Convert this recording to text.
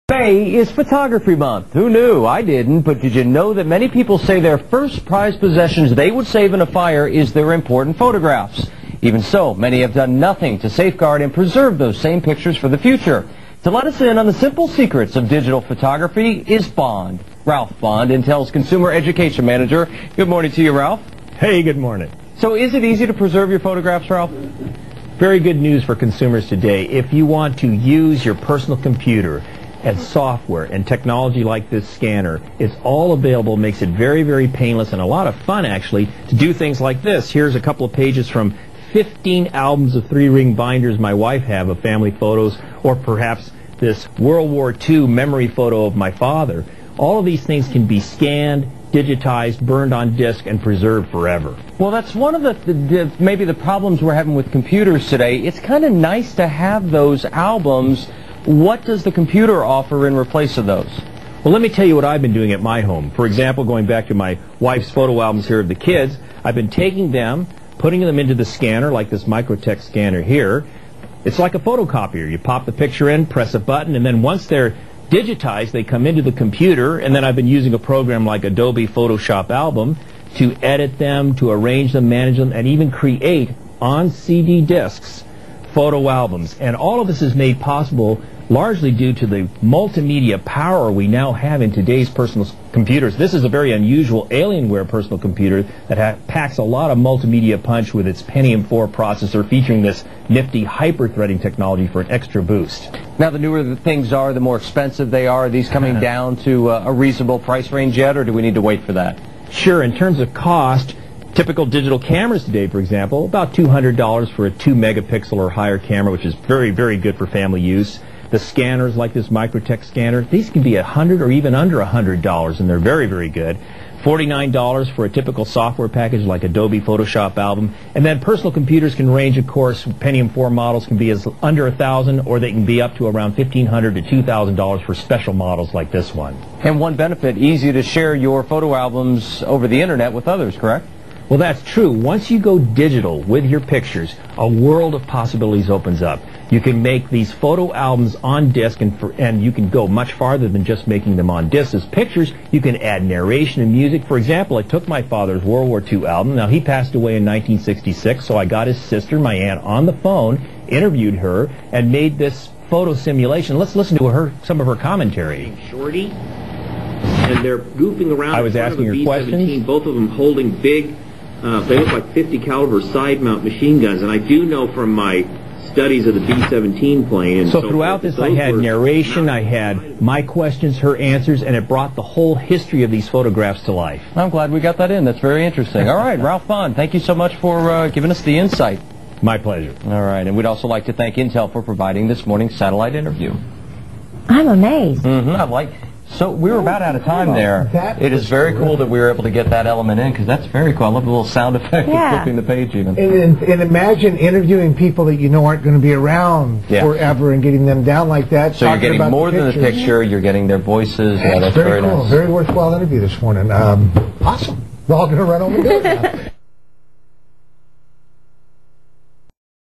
May is Photography Month. Who knew? I didn't, but did you know that many people say their first prized possessions they would save in a fire is their important photographs? Even so, many have done nothing to safeguard and preserve those same pictures for the future. To let us in on the simple secrets of digital photography is Bond. Ralph Bond, Intel's Consumer Education Manager. Good morning to you, Ralph. Hey, good morning. So is it easy to preserve your photographs, Ralph? Very good news for consumers today. If you want to use your personal computer and software and technology like this scanner, it's all available, makes it very, very painless and a lot of fun, actually, to do things like this. Here's a couple of pages from 15 albums of 3-ring binders my wife have of family photos, or perhaps this World War II memory photo of my father. All of these things can be scanned, digitized, burned on disk, and preserved forever. Well, that's one of the maybe the problems we're having with computers today. It's kind of nice to have those albums. What does the computer offer in replace of those? Well, let me tell you what I've been doing at my home. For example, going back to my wife's photo albums here of the kids, I've been taking them, putting them into the scanner, like this Microtech scanner here. It's like a photocopier. You pop the picture in, press a button, and then once they're digitized, they come into the computer, and then I've been using a program like Adobe Photoshop Album to edit them, to arrange them, manage them, and even create on CD discs photo albums. And all of this is made possible largely due to the multimedia power we now have in today's personal computers. This is a very unusual Alienware personal computer that packs a lot of multimedia punch with its Pentium 4 processor, featuring this nifty hyper-threading technology for an extra boost. Now, the newer the things are, the more expensive they are. Are these coming down to a reasonable price range yet, or do we need to wait for that? Sure. In terms of cost, typical digital cameras today, for example, about $200 for a 2-megapixel or higher camera, which is very, very good for family use. The scanners like this Microtech scanner, these can be $100 or even under $100, and they're very, very good. $49 for a typical software package like Adobe Photoshop Album. And then personal computers can range, of course. Pentium 4 models can be as under $1,000, or they can be up to around $1,500 to $2,000 for special models like this one. And one benefit, easy to share your photo albums over the internet with others, correct? Well, that's true. Once you go digital with your pictures, a world of possibilities opens up. You can make these photo albums on disc, and you can go much farther than just making them on disc. As pictures, you can add narration and music. For example, I took my father's World War II album. Now, he passed away in 1966, so I got his sister, my aunt, on the phone, interviewed her, and made this photo simulation. Let's listen to some of her commentary. Shorty, and they're goofing around. I was asking her questions. Both of them holding big, they look like 50 caliber side mount machine guns, and I do know from my studies of the B-17 plane. And so throughout this, I had narration, I had my questions, her answers, and it brought the whole history of these photographs to life. I'm glad we got that in. That's very interesting. All right, Ralph Bond, thank you so much for giving us the insight. My pleasure. All right, and we'd also like to thank Intel for providing this morning's satellite interview. I'm amazed. So we were about out of time there. It is very cool that we were able to get that element in, because that's very cool. I love the little sound effect of flipping the page even. And imagine interviewing people that you know aren't going to be around forever and getting them down like that. So you're getting more than the picture, you're getting their voices. Yeah, that's very cool. nice. Very worthwhile interview this morning. Awesome. We're all going to run over and do it now.